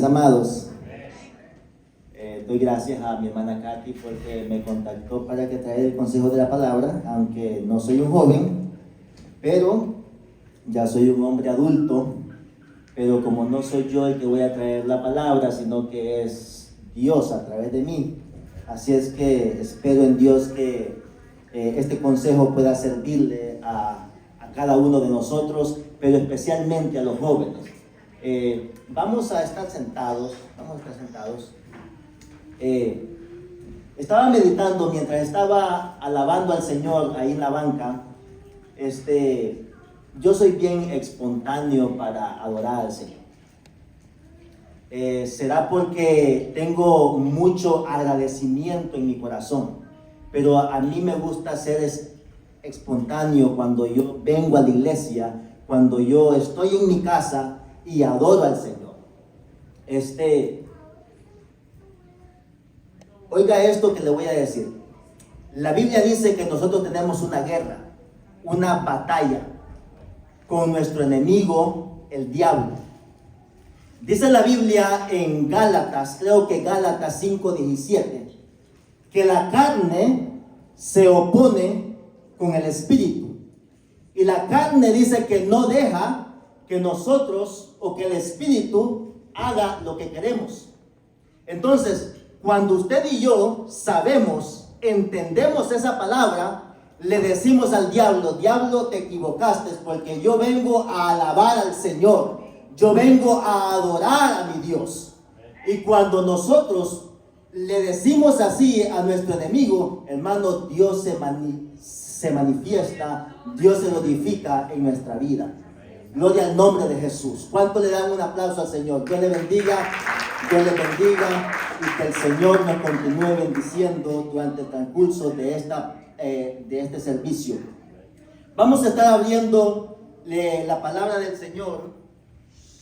Amados, doy gracias a mi hermana Katy porque me contactó para que traiga el consejo de la palabra, aunque no soy un joven, pero ya soy un hombre adulto, pero como no soy yo el que voy a traer la palabra, sino que es Dios a través de mí, así es que espero en Dios que este consejo pueda servirle a cada uno de nosotros, pero especialmente a los jóvenes. Vamos a estar sentados. Estaba meditando mientras estaba alabando al Señor ahí en la banca. Yo soy bien espontáneo para adorar al Señor. Será porque tengo mucho agradecimiento en mi corazón, pero a mí me gusta ser espontáneo cuando yo vengo a la iglesia, cuando yo estoy en mi casa y adoro al Señor. Oiga esto que le voy a decir. La Biblia dice que nosotros tenemos una guerra, una batalla con nuestro enemigo, el diablo. Dice la Biblia en Gálatas, creo que Gálatas 5:17, que la carne se opone con el espíritu. Y la carne dice que no deja que nosotros o que el espíritu haga lo que queremos. Entonces, cuando usted y yo sabemos, entendemos esa palabra, le decimos al diablo: diablo, te equivocaste, porque yo vengo a alabar al Señor, yo vengo a adorar a mi Dios. Y cuando nosotros le decimos así a nuestro enemigo, hermano, Dios se manifiesta, Dios se glorifica en nuestra vida. Gloria al nombre de Jesús. ¿Cuánto le dan un aplauso al Señor? Dios le bendiga, y que el Señor nos continúe bendiciendo durante el transcurso de este servicio. Vamos a estar abriendo la palabra del Señor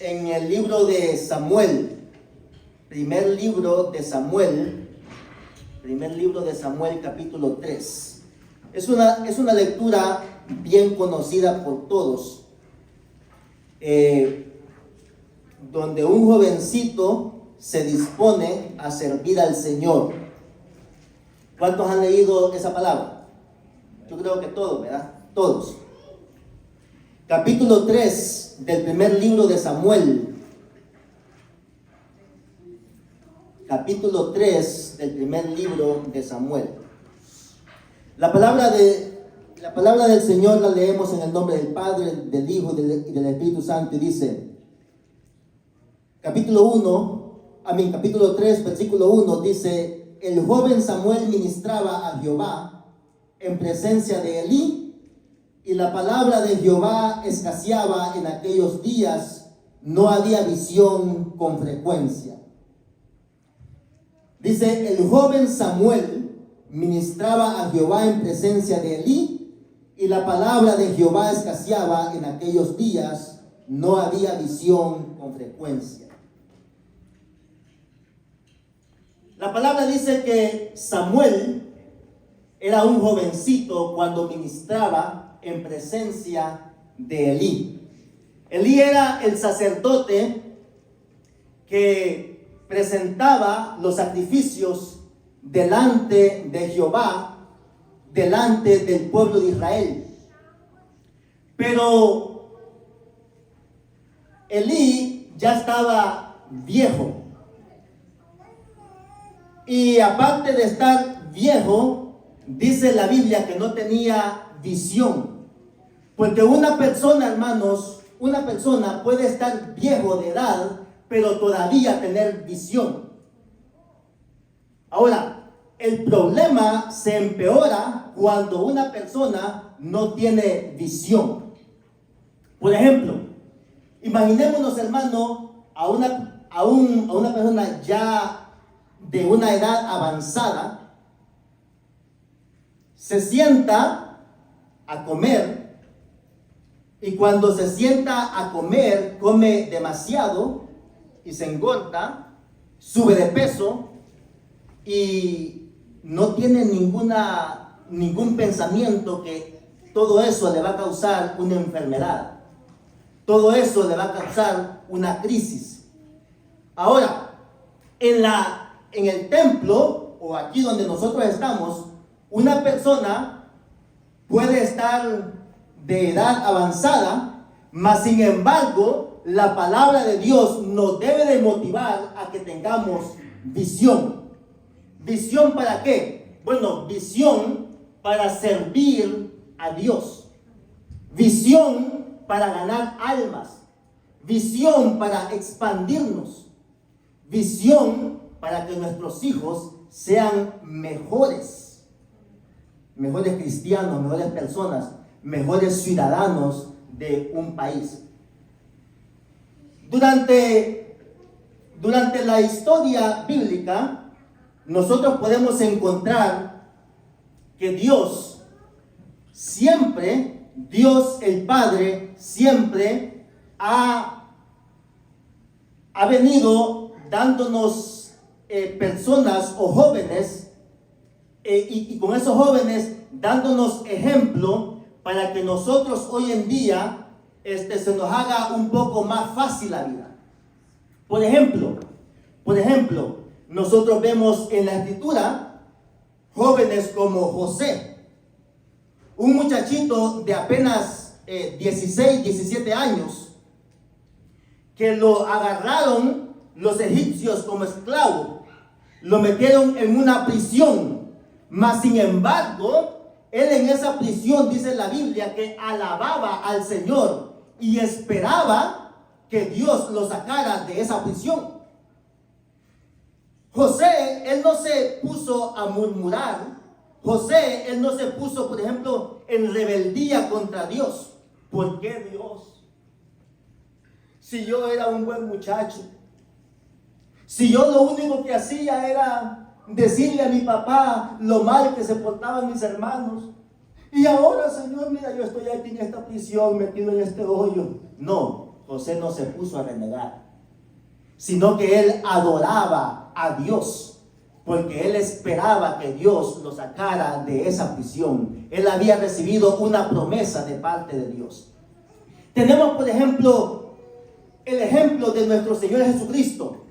en el libro de Samuel, primer libro de Samuel, capítulo 3. Es una lectura bien conocida por todos. Donde un jovencito se dispone a servir al Señor. ¿Cuántos han leído esa palabra? Yo creo que todos, ¿verdad? Todos. Capítulo 3 del primer libro de Samuel. Capítulo 3 del primer libro de Samuel. La palabra del Señor la leemos en el nombre del Padre, del Hijo y del Espíritu Santo, y dice, capítulo 3, versículo 1, dice: el joven Samuel ministraba a Jehová en presencia de Elí, y la palabra de Jehová escaseaba en aquellos días, no había visión con frecuencia. Dice, el joven Samuel ministraba a Jehová en presencia de Elí, y la palabra de Jehová escaseaba en aquellos días, no había visión con frecuencia. La palabra dice que Samuel era un jovencito cuando ministraba en presencia de Elí. Elí era el sacerdote que presentaba los sacrificios delante de Jehová, delante del pueblo de Israel. Pero Elí ya estaba viejo. Y aparte de estar viejo, dice la Biblia que no tenía visión. Porque una persona, hermanos, puede estar viejo de edad, pero todavía tener visión. Ahora, el problema se empeora cuando una persona no tiene visión. Por ejemplo, imaginémonos, hermano, a una persona ya de una edad avanzada, se sienta a comer, y cuando se sienta a comer, come demasiado y se engorda, sube de peso y no tiene ningún pensamiento que todo eso le va a causar una enfermedad. Todo eso le va a causar una crisis. Ahora, en el templo, o aquí donde nosotros estamos, una persona puede estar de edad avanzada, mas sin embargo, la palabra de Dios nos debe de motivar a que tengamos visión. ¿Visión para qué? Bueno, visión para servir a Dios. Visión para ganar almas. Visión para expandirnos. Visión para que nuestros hijos sean mejores cristianos, mejores personas, mejores ciudadanos de un país. Durante la historia bíblica, nosotros podemos encontrar que Dios el Padre, siempre ha venido dándonos personas o jóvenes, y con esos jóvenes dándonos ejemplo para que nosotros hoy en día se nos haga un poco más fácil la vida. Por ejemplo, nosotros vemos en la Escritura jóvenes como José, un muchachito de apenas 16, 17 años, que lo agarraron los egipcios como esclavo, lo metieron en una prisión, mas sin embargo, él en esa prisión, dice la Biblia, que alababa al Señor y esperaba que Dios lo sacara de esa prisión. José, él no se puso a murmurar. José, él no se puso, por ejemplo, en rebeldía contra Dios. ¿Por qué Dios? Si yo era un buen muchacho, si yo lo único que hacía era decirle a mi papá lo mal que se portaban mis hermanos, y ahora, Señor, mira, yo estoy aquí en esta prisión, metido en este hoyo. No, José no se puso a renegar, sino que él adoraba a Dios, porque él esperaba que Dios lo sacara de esa prisión. Él había recibido una promesa de parte de Dios. Tenemos, por ejemplo, el ejemplo de nuestro Señor Jesucristo.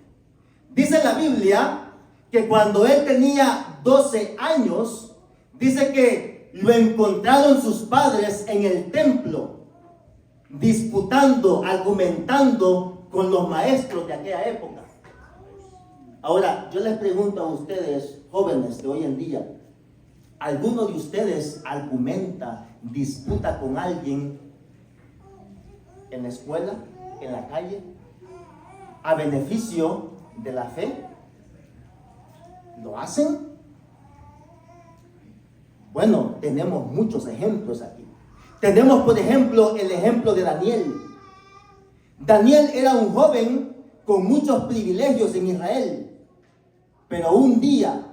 Dice la Biblia que cuando él tenía 12 años, dice que lo encontraron sus padres en el templo, disputando, argumentando con los maestros de aquella época. Ahora, yo les pregunto a ustedes, jóvenes de hoy en día, ¿alguno de ustedes argumenta, disputa con alguien en la escuela, en la calle, a beneficio de la fe? ¿Lo hacen? Bueno, tenemos muchos ejemplos aquí. Tenemos, por ejemplo, el ejemplo de Daniel. Daniel era un joven con muchos privilegios en Israel, pero un día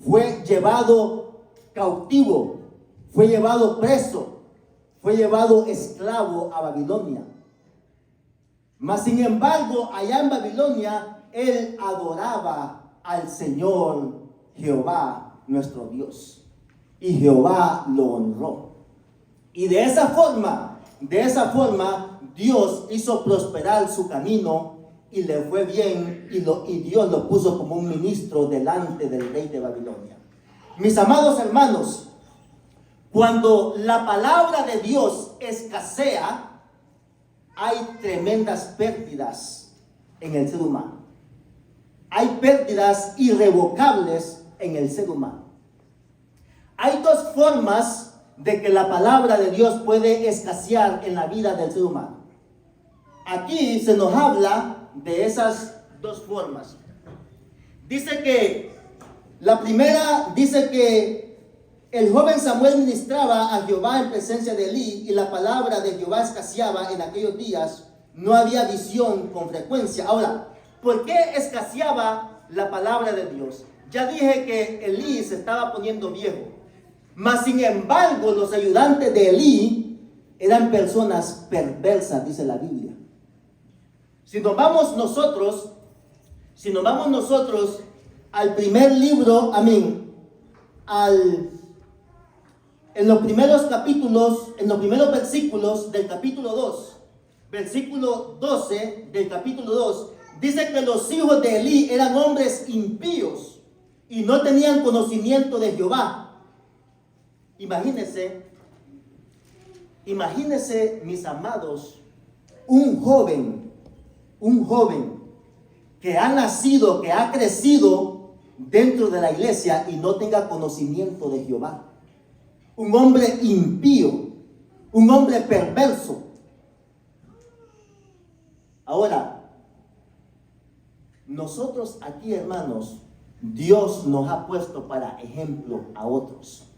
fue llevado cautivo, fue llevado preso, fue llevado esclavo a Babilonia. Mas sin embargo, allá en Babilonia, él adoraba al Señor Jehová, nuestro Dios. Y Jehová lo honró. Y de esa forma, Dios hizo prosperar su camino y le fue bien, y Dios lo puso como un ministro delante del rey de Babilonia. Mis amados hermanos, cuando la palabra de Dios escasea, hay tremendas pérdidas en el ser humano. Hay pérdidas irrevocables en el ser humano. Hay dos formas de que la palabra de Dios puede escasear en la vida del ser humano. Aquí se nos habla de esas dos formas. Dice que la primera, dice que el joven Samuel ministraba a Jehová en presencia de Elí, y la palabra de Jehová escaseaba en aquellos días. No había visión con frecuencia. Ahora, ¿por qué escaseaba la palabra de Dios? Ya dije que Elí se estaba poniendo viejo. Mas sin embargo, los ayudantes de Elí eran personas perversas, dice la Biblia. Si nos vamos nosotros al primer libro, en los primeros capítulos, en los primeros versículos del capítulo 2, versículo 12 del capítulo 2, dice que los hijos de Elí eran hombres impíos y no tenían conocimiento de Jehová. Imagínense, mis amados, un joven que ha nacido, que ha crecido dentro de la iglesia y no tenga conocimiento de Jehová. Un hombre impío, un hombre perverso. Ahora, nosotros aquí, hermanos, Dios nos ha puesto para ejemplo a otros.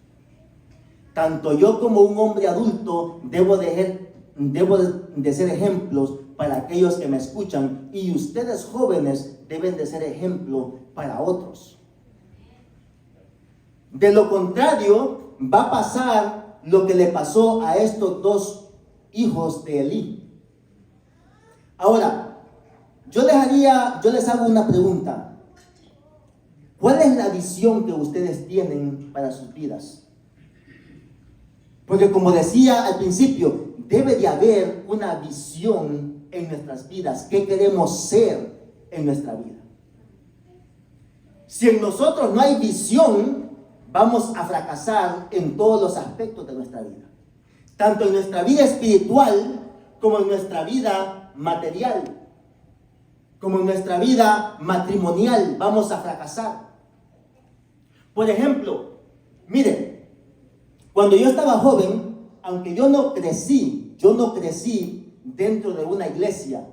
Tanto yo como un hombre adulto debo de ser ejemplos para aquellos que me escuchan, y ustedes jóvenes deben de ser ejemplo para otros. De lo contrario, va a pasar lo que le pasó a estos dos hijos de Elí. Ahora, yo les hago una pregunta. ¿Cuál es la visión que ustedes tienen para sus vidas? Porque como decía al principio, debe de haber una visión en nuestras vidas. ¿Qué queremos ser en nuestra vida? Si en nosotros no hay visión, vamos a fracasar en todos los aspectos de nuestra vida. Tanto en nuestra vida espiritual, como en nuestra vida material, como en nuestra vida matrimonial, vamos a fracasar. Por ejemplo, miren, cuando yo estaba joven, aunque yo no crecí dentro de una iglesia.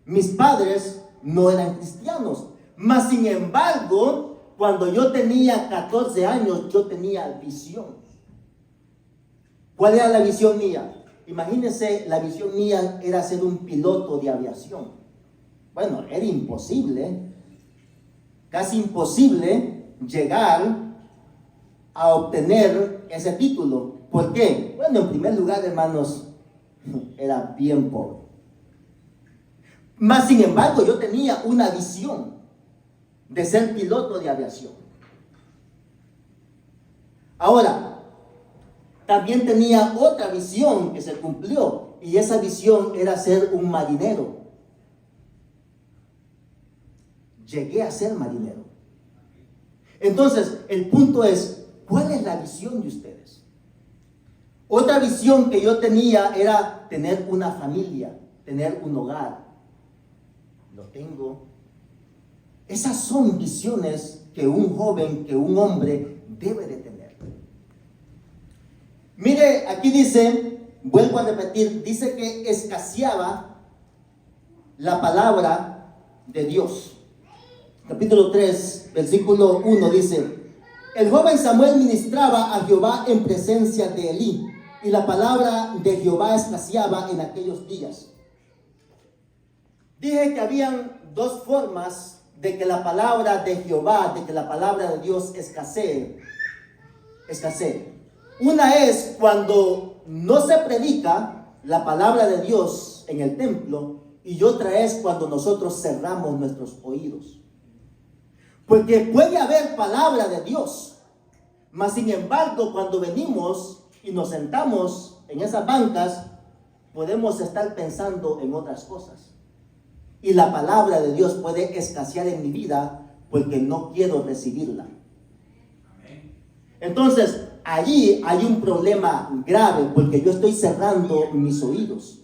Mis padres no eran cristianos, mas sin embargo, cuando yo tenía 14 años, yo tenía visión. ¿Cuál era la visión mía? Imagínense, la visión mía era ser un piloto de aviación. Bueno, era imposible, casi imposible llegar a obtener ese título. ¿Por qué? Bueno, en primer lugar, hermanos, era bien pobre. Mas sin embargo, yo tenía una visión de ser piloto de aviación. Ahora, también tenía otra visión que se cumplió, y esa visión era ser un marinero. Llegué a ser marinero. Entonces, el punto es, ¿cuál es la visión de ustedes? Otra visión que yo tenía era tener una familia, tener un hogar. Lo tengo. Esas son visiones que un joven, que un hombre debe de tener. Mire, aquí dice, vuelvo a repetir, dice que escaseaba la palabra de Dios. Capítulo 3, versículo 1 dice: el joven Samuel ministraba a Jehová en presencia de Elí, y la palabra de Jehová escaseaba en aquellos días. Dije que habían dos formas de que la palabra de Jehová, de que la palabra de Dios escasee. Una es cuando no se predica la palabra de Dios en el templo, y otra es cuando nosotros cerramos nuestros oídos. Porque puede haber palabra de Dios, mas sin embargo, cuando venimos y nos sentamos en esas bancas, podemos estar pensando en otras cosas. Y la palabra de Dios puede escasear en mi vida porque no quiero recibirla. Entonces, allí hay un problema grave porque yo estoy cerrando mis oídos.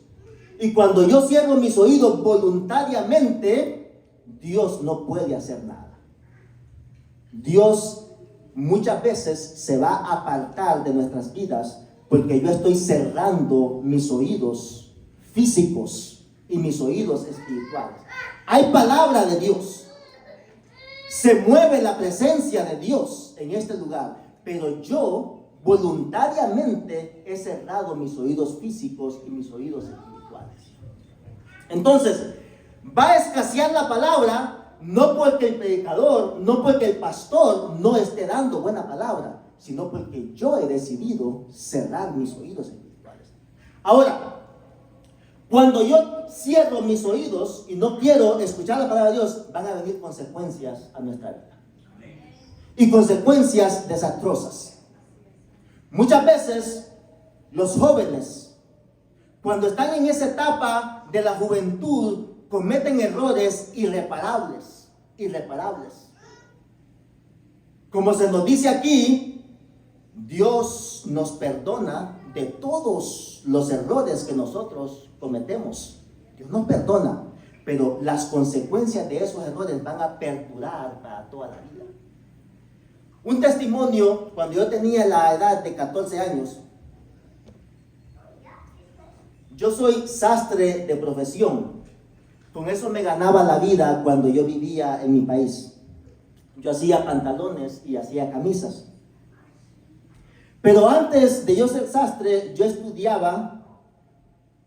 Y cuando yo cierro mis oídos voluntariamente, Dios no puede hacer nada. Dios muchas veces se va a apartar de nuestras vidas porque yo estoy cerrando mis oídos físicos y mis oídos espirituales. Hay palabra de Dios. Se mueve la presencia de Dios en este lugar, pero yo voluntariamente he cerrado mis oídos físicos y mis oídos espirituales. Entonces, va a escasear la palabra. No porque el predicador, no porque el pastor no esté dando buena palabra, sino porque yo he decidido cerrar mis oídos espirituales. Ahora, cuando yo cierro mis oídos y no quiero escuchar la palabra de Dios, van a venir consecuencias a nuestra vida. Y consecuencias desastrosas. Muchas veces, los jóvenes, cuando están en esa etapa de la juventud, cometen errores irreparables. Como se nos dice aquí, Dios nos perdona de todos los errores que nosotros cometemos. Dios nos perdona, pero las consecuencias de esos errores van a perdurar para toda la vida. Un testimonio, cuando yo tenía la edad de 14 años, yo soy sastre de profesión. Con eso me ganaba la vida cuando yo vivía en mi país. Yo hacía pantalones y hacía camisas. Pero antes de yo ser sastre, yo estudiaba.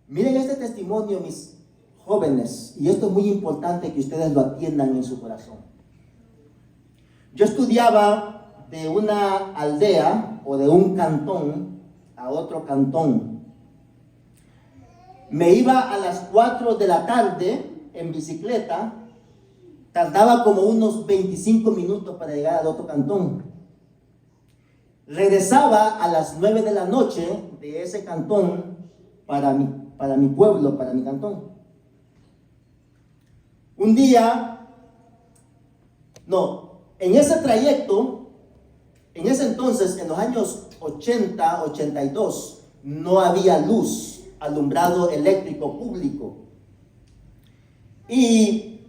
Miren este testimonio, mis jóvenes, y esto es muy importante que ustedes lo atiendan en su corazón. Yo estudiaba de una aldea o de un cantón a otro cantón. Me iba a las 4 de la tarde en bicicleta, tardaba como unos 25 minutos para llegar al otro cantón. Regresaba a las 9 de la noche de ese cantón para mi pueblo, para mi cantón. Un día, en ese trayecto, en ese entonces, en los años 80, 82, no había luz, alumbrado eléctrico público. Y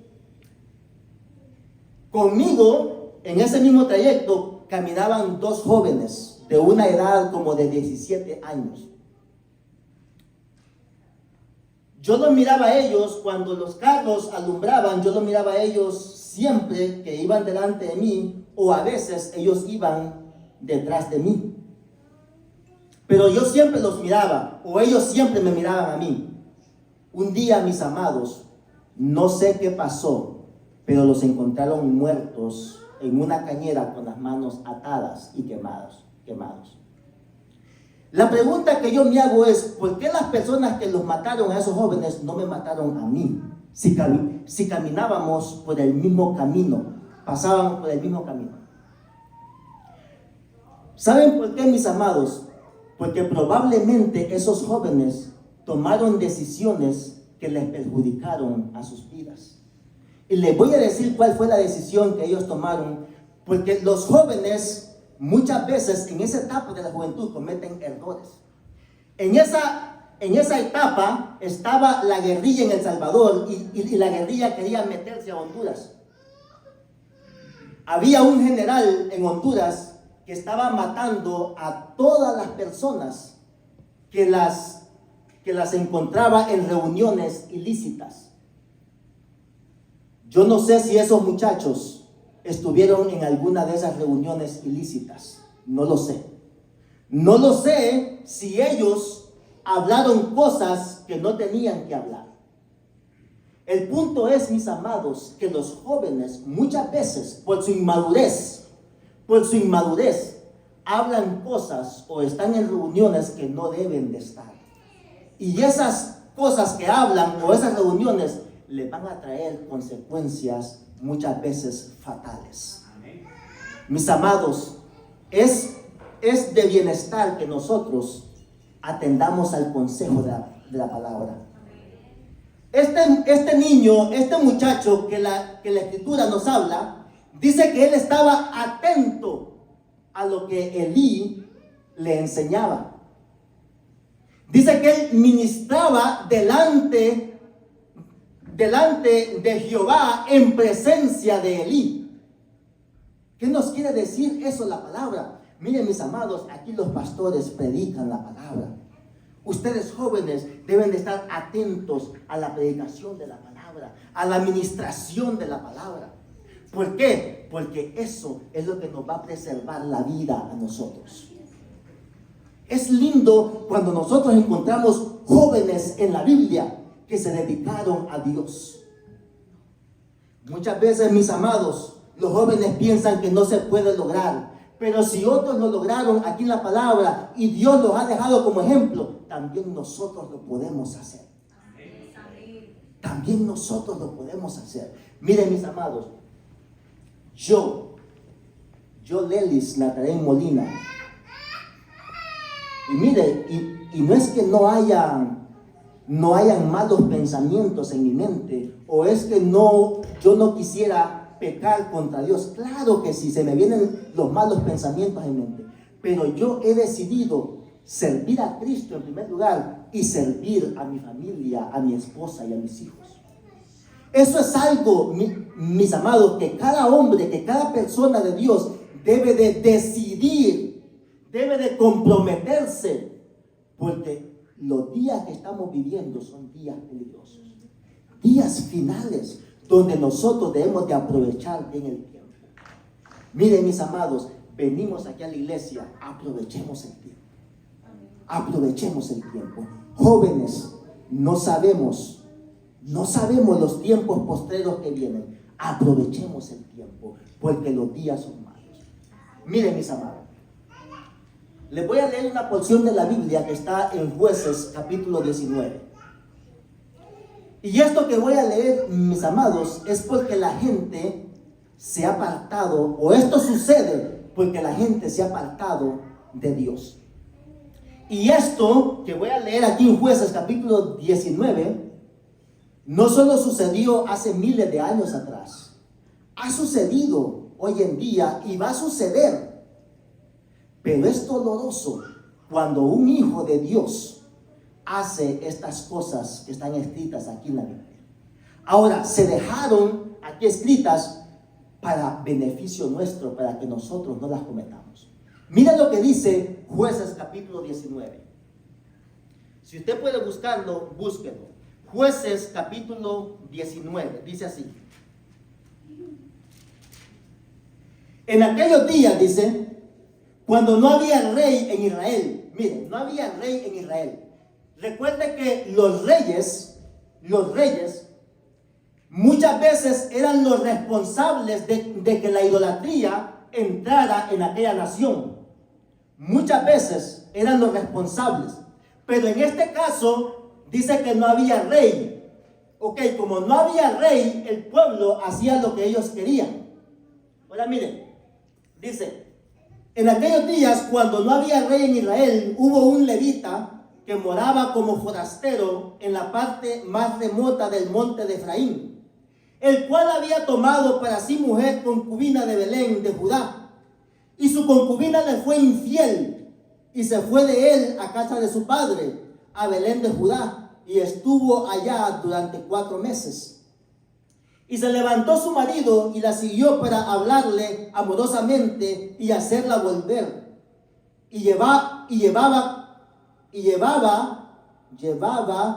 conmigo, en ese mismo trayecto, caminaban dos jóvenes de una edad como de 17 años. Yo los miraba a ellos cuando los carros alumbraban, yo los miraba a ellos siempre que iban delante de mí, o a veces ellos iban detrás de mí. Pero yo siempre los miraba, o ellos siempre me miraban a mí. Un día, mis amados, no sé qué pasó, pero los encontraron muertos en una cañera con las manos atadas y quemados. La pregunta que yo me hago es, ¿por qué las personas que los mataron a esos jóvenes no me mataron a mí? Si caminábamos por el mismo camino, pasábamos por el mismo camino. ¿Saben por qué, mis amados? Porque probablemente esos jóvenes tomaron decisiones que les perjudicaron a sus vidas. Y les voy a decir cuál fue la decisión que ellos tomaron, porque los jóvenes muchas veces en esa etapa de la juventud cometen errores. En esa etapa estaba la guerrilla en El Salvador y la guerrilla quería meterse a Honduras. Había un general en Honduras que estaba matando a todas las personas que las encontraba en reuniones ilícitas. Yo no sé si esos muchachos estuvieron en alguna de esas reuniones ilícitas. No lo sé. No lo sé si ellos hablaron cosas que no tenían que hablar. El punto es, mis amados, que los jóvenes muchas veces por su inmadurez, hablan cosas o están en reuniones que no deben de estar. Y esas cosas que hablan o esas reuniones les van a traer consecuencias muchas veces fatales. Amén. Mis amados, es de bienestar que nosotros atendamos al consejo de la palabra. Este niño, este muchacho que la escritura nos habla, dice que él estaba atento a lo que Elí le enseñaba. Dice que él ministraba delante de Jehová en presencia de Elí. ¿Qué nos quiere decir eso la palabra? Miren, mis amados, aquí los pastores predican la palabra. Ustedes jóvenes deben de estar atentos a la predicación de la palabra, a la administración de la palabra. ¿Por qué? Porque eso es lo que nos va a preservar la vida a nosotros. Es lindo cuando nosotros encontramos jóvenes en la Biblia que se dedicaron a Dios. Muchas veces, mis amados, los jóvenes piensan que no se puede lograr, pero si otros lo lograron aquí en la palabra y Dios los ha dejado como ejemplo, también nosotros lo podemos hacer. También nosotros lo podemos hacer. Miren, mis amados, yo Lelis Natarén Molina, y mire, y no es que no haya no hayan malos pensamientos en mi mente, o es que yo no quisiera pecar contra Dios. Claro que sí, se me vienen los malos pensamientos en mente, pero yo he decidido servir a Cristo en primer lugar y servir a mi familia, a mi esposa y a mis hijos. Eso es algo, mis amados, que cada hombre, que cada persona de Dios debe de decidir, debe de comprometerse, porque los días que estamos viviendo son días peligrosos, días finales, donde nosotros debemos de aprovechar bien el tiempo. Miren, mis amados, venimos aquí a la iglesia, aprovechemos el tiempo. Aprovechemos el tiempo. Jóvenes, no sabemos los tiempos postreros que vienen. Aprovechemos el tiempo, porque los días son malos. Miren, mis amados, les voy a leer una porción de la Biblia que está en Jueces capítulo 19. Y esto que voy a leer, mis amados, es porque la gente se ha apartado, o esto sucede porque la gente se ha apartado de Dios. Y esto que voy a leer aquí en Jueces capítulo 19, no solo sucedió hace miles de años atrás, ha sucedido hoy en día y va a suceder. Pero es doloroso cuando un hijo de Dios hace estas cosas que están escritas aquí en la Biblia. Ahora, se dejaron aquí escritas para beneficio nuestro, para que nosotros no las cometamos. Mira lo que dice Jueces capítulo 19. Si usted puede buscarlo, búsquelo. Jueces capítulo 19, dice así. En aquellos días, dice, cuando no había rey en Israel. Miren, no había rey en Israel. Recuerde que los reyes, muchas veces eran los responsables de que la idolatría entrara en aquella nación. Muchas veces eran los responsables. Pero en este caso, dice que no había rey. Ok, como no había rey, el pueblo hacía lo que ellos querían. Ahora miren, dice, en aquellos días, cuando no había rey en Israel, hubo un levita que moraba como forastero en la parte más remota del monte de Efraín, el cual había tomado para sí mujer concubina de Belén, de Judá. Y su concubina le fue infiel, y se fue de él a casa de su padre, a Belén de Judá, y estuvo allá durante 4 meses. Y se levantó su marido y la siguió para hablarle amorosamente y hacerla volver. Y llevaba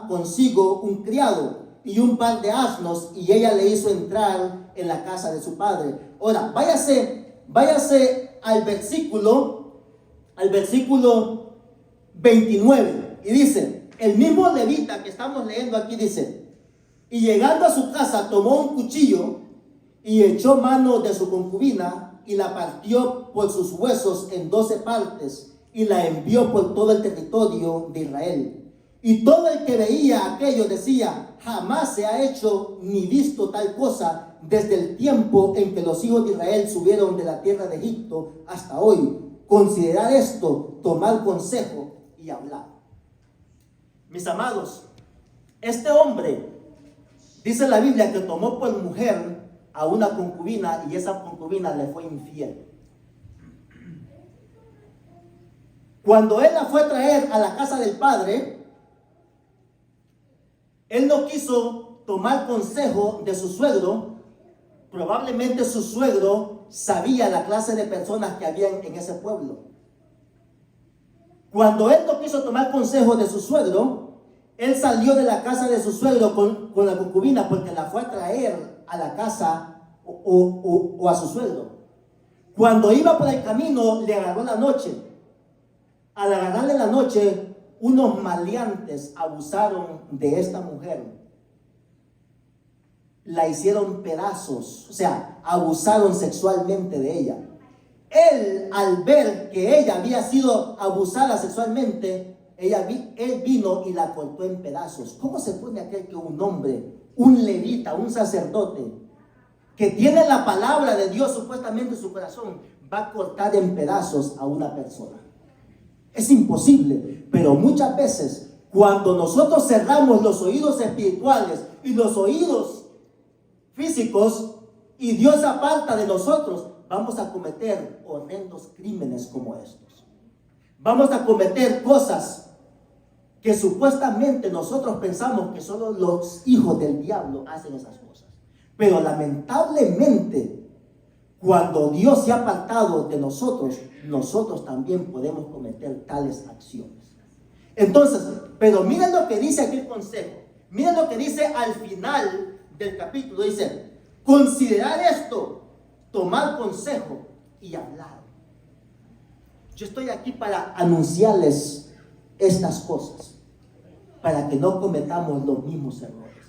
consigo un criado y un par de asnos, y ella le hizo entrar en la casa de su padre. Ahora, váyase al versículo 29, y dice, el mismo levita que estamos leyendo aquí dice, y llegando a su casa tomó un cuchillo y echó mano de su concubina y la partió por sus huesos en 12 partes y la envió por todo el territorio de Israel. Y todo el que veía aquello decía, jamás se ha hecho ni visto tal cosa desde el tiempo en que los hijos de Israel subieron de la tierra de Egipto hasta hoy. Considerar esto, tomar consejo y hablar. Mis amados, este hombre, dice la Biblia que tomó por mujer a una concubina y esa concubina le fue infiel. Cuando él la fue a traer a la casa del padre, él no quiso tomar consejo de su suegro. Probablemente su suegro sabía la clase de personas que habían en ese pueblo. Cuando él no quiso tomar consejo de su suegro, él salió de la casa de su suegro con la concubina porque la fue a traer a la casa o a su suegro. Cuando iba por el camino, le agarró la noche. Al agarrarle la noche, unos maleantes abusaron de esta mujer. La hicieron pedazos, o sea, abusaron sexualmente de ella. Él, al ver que ella había sido abusada sexualmente, él vino y la cortó en pedazos. ¿Cómo se pone aquel que un hombre, un levita, un sacerdote, que tiene la palabra de Dios supuestamente en su corazón, va a cortar en pedazos a una persona? Es imposible, pero muchas veces Cuando nosotros cerramos los oídos espirituales y los oídos físicos y Dios se aparta de nosotros, vamos a cometer horrendos crímenes como estos. Vamos a cometer cosas que supuestamente nosotros pensamos que solo los hijos del diablo hacen esas cosas. Pero lamentablemente, cuando Dios se ha apartado de nosotros, nosotros también podemos cometer tales acciones. Entonces, pero miren lo que dice aquí el consejo. Miren lo que dice al final del capítulo. Dice, considerar esto, tomar consejo y hablar. Yo estoy aquí para anunciarles estas cosas, para que no cometamos los mismos errores.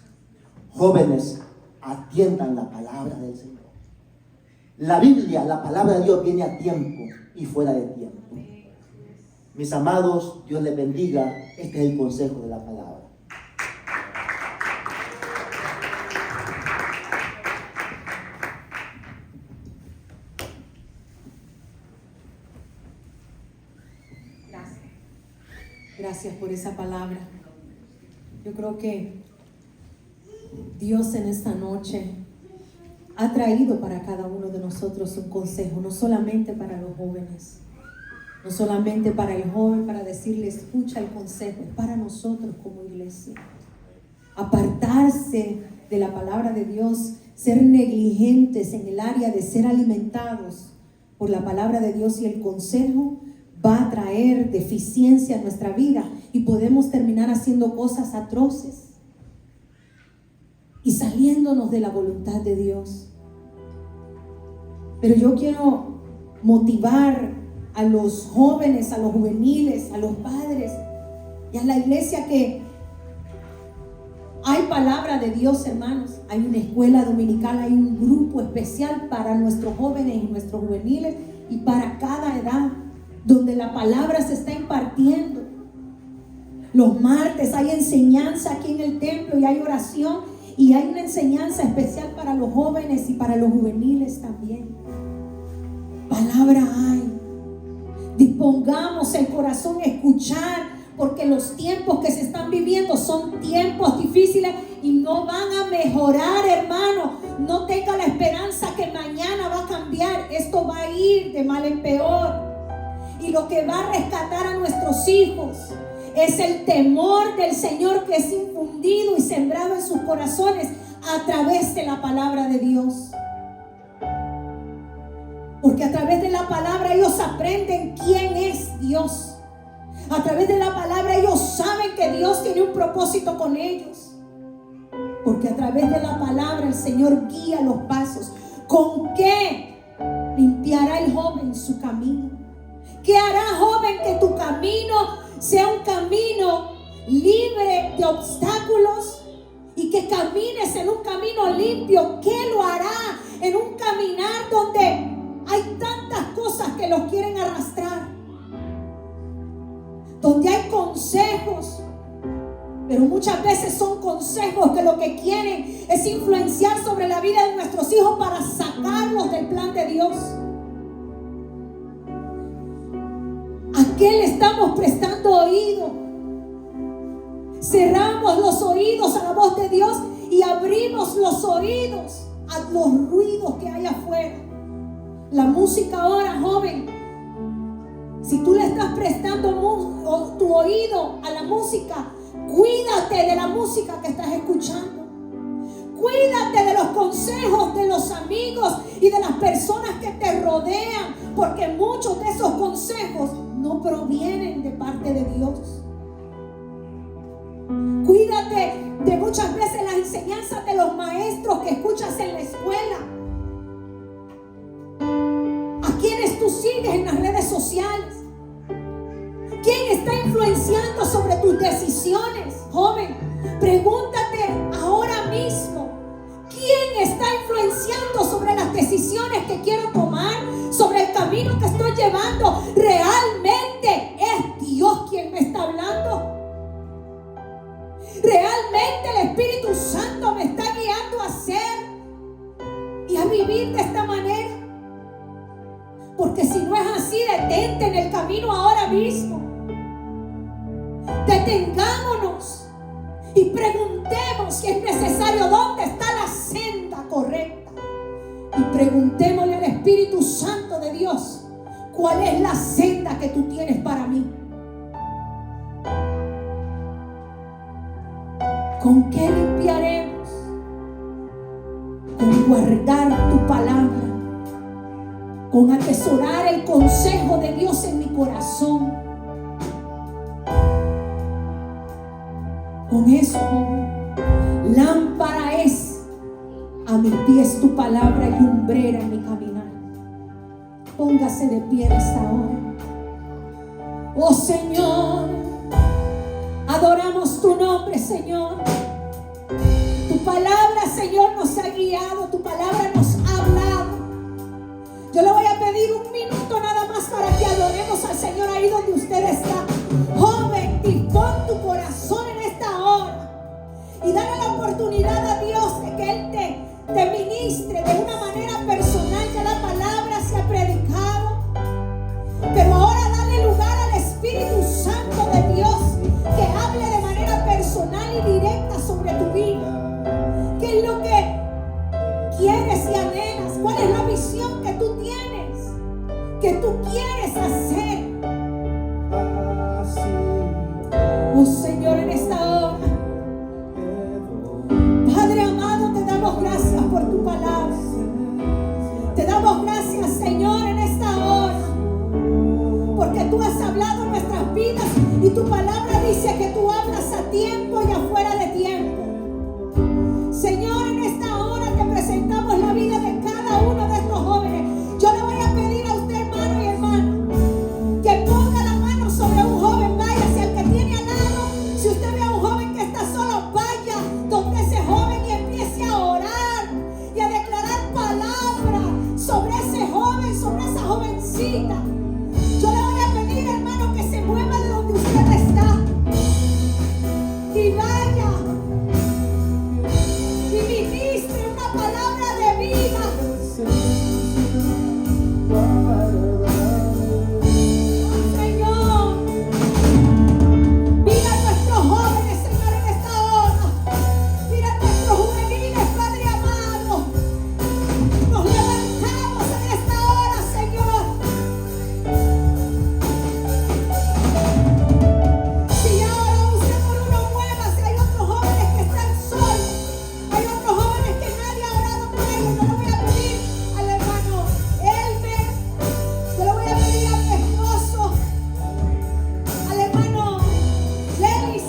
Jóvenes, atiendan la palabra del Señor. La Biblia, la palabra de Dios, viene a tiempo y fuera de tiempo. Mis amados, Dios les bendiga. Este es el consejo de la palabra. Gracias por esa palabra. Yo creo que Dios en esta noche ha traído para cada uno de nosotros un consejo, no solamente para los jóvenes, no solamente para el joven, para decirle escucha el consejo, es para nosotros como iglesia. Apartarse de la palabra de Dios, ser negligentes en el área de ser alimentados por la palabra de Dios y el consejo, va a traer deficiencia en nuestra vida y podemos terminar haciendo cosas atroces y saliéndonos de la voluntad de Dios. Pero yo quiero motivar a los jóvenes, a los juveniles, a los padres y a la iglesia que hay palabra de Dios, hermanos. Hay una escuela dominical, hay un grupo especial para nuestros jóvenes y nuestros juveniles y para cada edad, donde la palabra se está impartiendo. Los martes hay enseñanza aquí en el templo y hay oración y hay una enseñanza especial para los jóvenes y para los juveniles también. Palabra hay. Dispongamos el corazón a escuchar, porque los tiempos que se están viviendo son tiempos difíciles y no van a mejorar, hermano. No tenga la esperanza que mañana va a cambiar. Esto va a ir de mal en peor. Y lo que va a rescatar a nuestros hijos es el temor del Señor que es infundido y sembrado en sus corazones a través de la palabra de Dios. Porque a través de la palabra ellos aprenden quién es Dios. A través de la palabra ellos saben que Dios tiene un propósito con ellos. Porque a través de la palabra el Señor guía los pasos. ¿Con qué limpiará el joven su camino? ¿Qué hará, joven, que tu camino sea un camino libre de obstáculos y que camines en un camino limpio? ¿Qué lo hará en un caminar donde hay tantas cosas que los quieren arrastrar? Donde hay consejos, pero muchas veces son consejos que lo que quieren es influenciar sobre la vida de nuestros hijos para sacarlos del plan de Dios. ¿A qué le estamos prestando oído? Cerramos los oídos a la voz de Dios y abrimos los oídos a los ruidos que hay afuera. La música ahora, joven, si tú le estás prestando tu oído a la música, cuídate de la música que estás escuchando. Cuídate de los consejos de los amigos y de las personas que te rodean, porque muchos de esos consejos no provienen de parte de Dios. Cuídate de muchas veces las enseñanzas de los maestros que escuchas en la escuela. ¿A quiénes tú sigues en las redes sociales? ¿Quién está influenciando sobre tus decisiones? Joven, pregúntate ahora mismo, ¿quién está influenciando sobre las decisiones que quiero tomar? Sobre el camino que estoy llevando. ¿Realmente es Dios quien me está hablando? ¿Realmente el Espíritu Santo me está guiando a hacer y a vivir de esta manera? Porque si no es así, detente en el camino ahora mismo. Detente Detengámonos y preguntemos si es necesario dónde está la senda correcta. Y preguntémosle al Espíritu Santo de Dios, ¿cuál es la senda que tú tienes para mí? ¿Con qué limpiaremos? Con guardar tu palabra, con atesorar el consejo de Dios en mi corazón. Con eso, lámpara es a mis pies tu palabra y lumbrera en mi caminar. Póngase de pie en esta hora. Oh Señor, adoramos tu nombre, Señor. Tu palabra, Señor, nos ha guiado, tu palabra nos ha hablado. Yo le voy a pedir un minuto nada más para que adoremos al Señor ahí donde usted está. Joven, dispón tu corazón en esta hora y dale la oportunidad a Dios de que Él te ministre de una manera personal. Ya la palabra se ha predicado, pero ahora dale lugar al Espíritu Santo de Dios que hable de manera personal y directa sobre tu vida. ¿Qué es lo que quieres y anhelas? ¿Cuál es la visión que tú tienes? ¿Qué tú quieres hacer? Oh Señor, en esta hora, Padre amado, te damos gracias por tu palabra. Te damos gracias, Señor, en esta hora, porque tú has hablado en nuestras vidas y tu palabra dice que tú hablas a tiempo y afuera de tiempo. Señor, en esta hora te presentamos la vida de cada uno de estos jóvenes. Yo le voy a pedir a usted, hermano y hermana, que ponga la mano sobre un joven. Vaya, si el que tiene al lado, si usted ve a un joven que está solo, vaya donde ese joven y empiece a orar y a declarar palabra sobre ese joven, sobre esa jovencita. Yo le voy a pedir, hermano, que se mueva de donde usted está y vaya y ministre una palabra de vida. Señor, mira a nuestros jóvenes, Señor, en esta hora. Mira a nuestros juveniles, Padre amado. Nos levantamos en esta hora, Señor. Si ahora usted por uno mueva, si hay otros jóvenes que están solos, hay otros jóvenes que nadie ha orado por ellos, yo le voy a pedir al hermano Elmer, yo le voy a pedir a mi esposo, al hermano Lelis,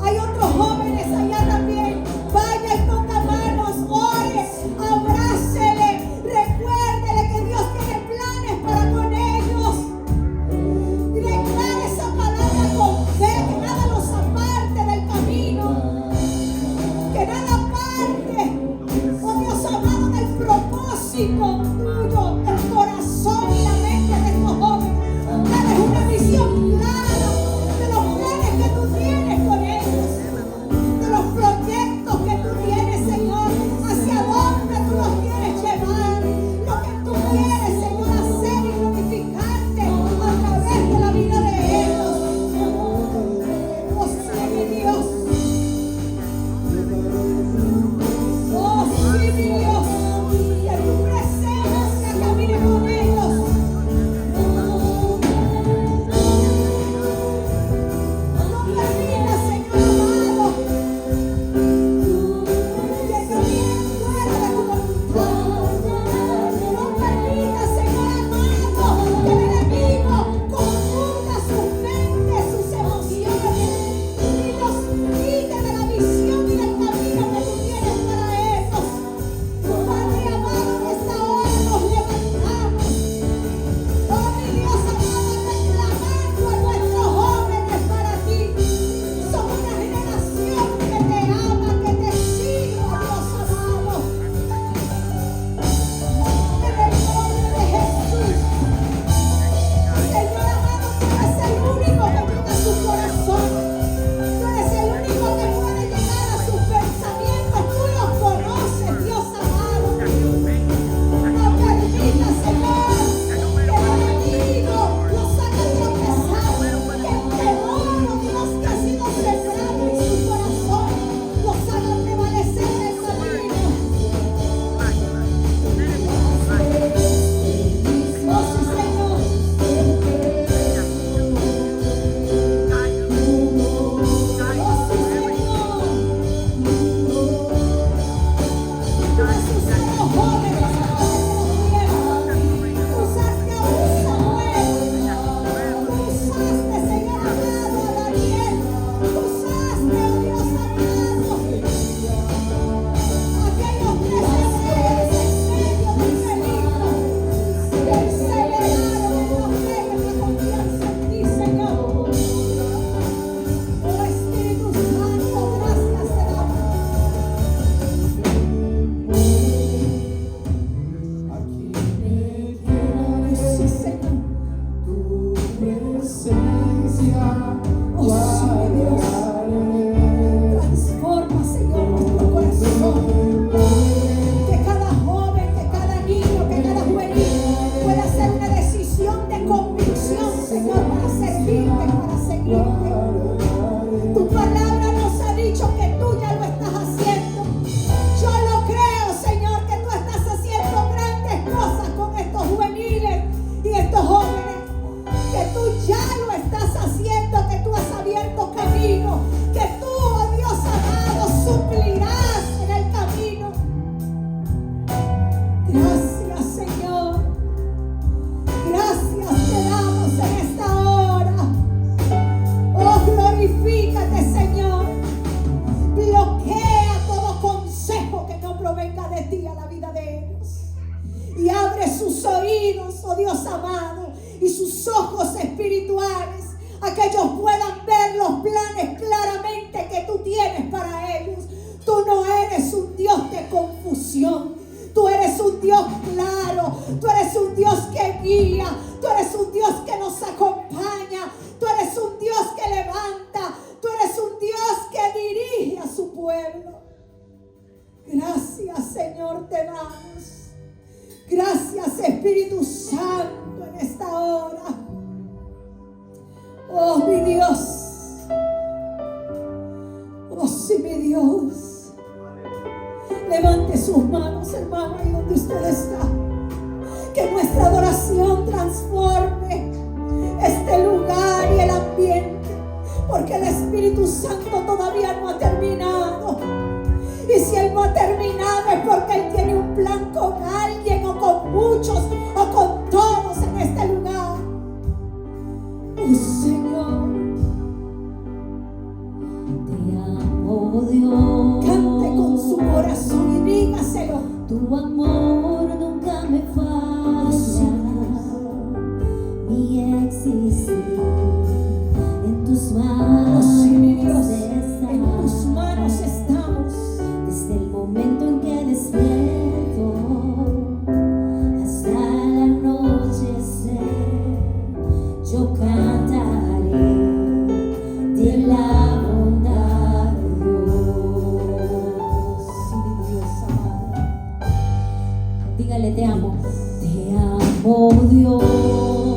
hay otros jóvenes allá también. Vaya y ponga manos, ore, abrácele, recuérdele que Dios tiene planes para con ellos. Y declare esa palabra con fe, que nada los aparte del camino, que nada aparte, oh Dios amado, del propósito tuyo, del corazón y la mente de estos jóvenes. Dale una visión clara de los planes que tú tienes con ellos, de los proyectos que tú tienes, Señor, hacia dónde tú los quieres llevar, lo que tú quieres, Señor, hacer y glorificarte a través de la vida de ellos. Oh, sí, mi Dios. Oh, sí, mi Dios. Que tu presencia familia. Tu palabra nos ha dicho que tú ya lo estás haciendo. Yo lo creo, Señor, que tú estás haciendo grandes cosas con estos juveniles y estos jóvenes. Que tú ya lo estás haciendo, que tú has abierto camino, que tú, oh Dios amado, suplirás en el camino. Gracias, Señor. Gracias te damos en esta hora. Oh, glorifícate, Señor. Bloquea todo consejo que no provenga de ti a la vida de ellos. Y abre sus oídos, oh Dios amado, y sus ojos espirituales, a que ellos puedan ver los planes claramente que tú tienes para ellos. Tú no eres un Dios de confusión. Tú eres un Dios claro. Tú eres un Dios que guía. Tú eres un Dios que nos acompaña. Tú eres un Dios que levanta. Tú eres un Dios que dirige a su pueblo. Gracias, Señor, te damos. Gracias, Espíritu Santo, en esta hora. Oh, mi Dios. Oh, sí, mi Dios. Levante sus manos, hermano, ahí donde usted está. Que nuestra adoración transforme este lugar y el ambiente, porque el Espíritu Santo todavía no ha terminado. Y si Él no ha terminado es porque Él tiene un plan con alguien o con muchos o con todos en este lugar. Oh, Señor, Te amo, Dios. cante con su corazón y dígaselo. Tu amor nunca me falla. Mi existir en tus Oh, manos sí, mi Dios, está. en tus manos estamos. Desde el momento en que despierto hasta el anochecer, yo cantaré de la bondad de Dios. Sí, mi Dios amado. Dígale, te amo. Te amo, Dios.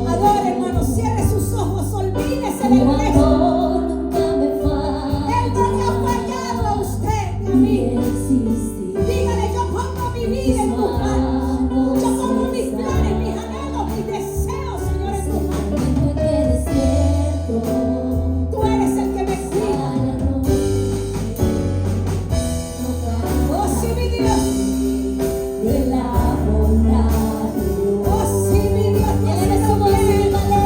Adore, hermano, cierre sus ojos, olvídese Tu del resto. amor nunca me falla. Él no le ha fallado a usted ni a Mi mí. existir. Dígale, yo pongo mi vida en tus manos. Yo pongo mis planes, mis anhelos, mis deseos, Señor, en tus manos. Momento en que despierto Tú eres el que me hasta cuida. la noche, yo Oh, sí, mi Dios. cantaré de la bondad de Dios. Oh, sí, mi Dios. Tiene su voz, dígale.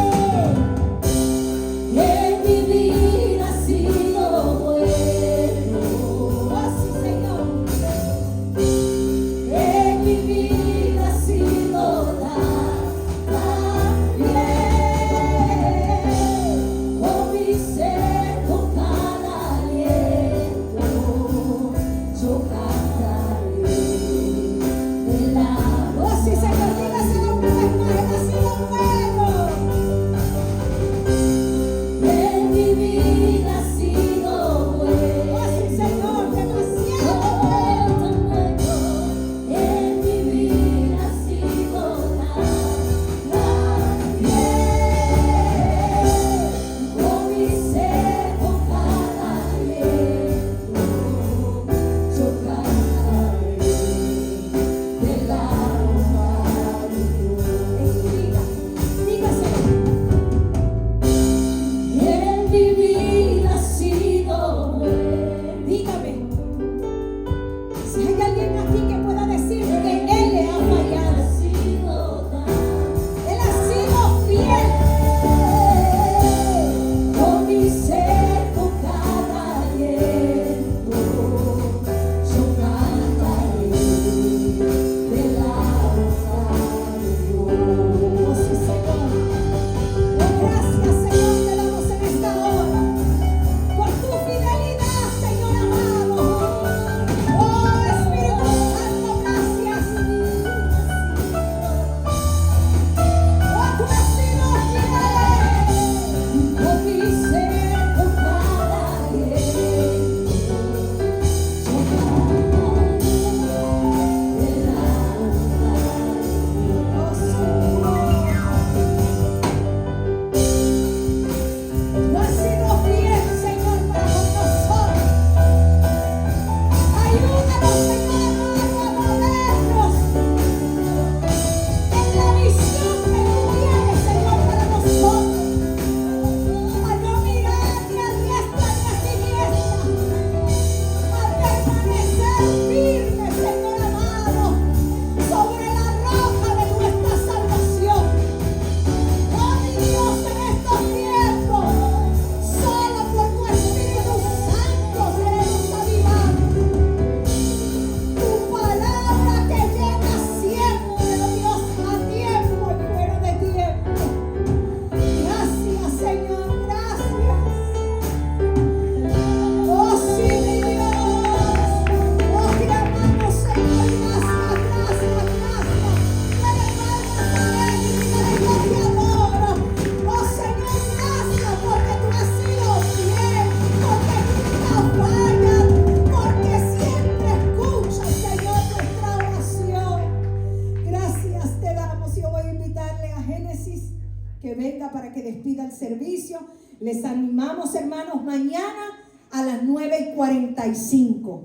para que despida el servicio. Les animamos, hermanos, mañana a las 9:45.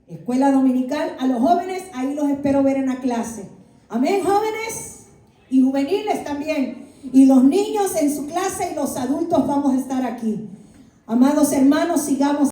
Escuela dominical. A los jóvenes, ahí los espero ver en la clase. Amén, jóvenes y juveniles también. Y los niños en su clase y los adultos vamos a estar aquí. Amados hermanos, sigamos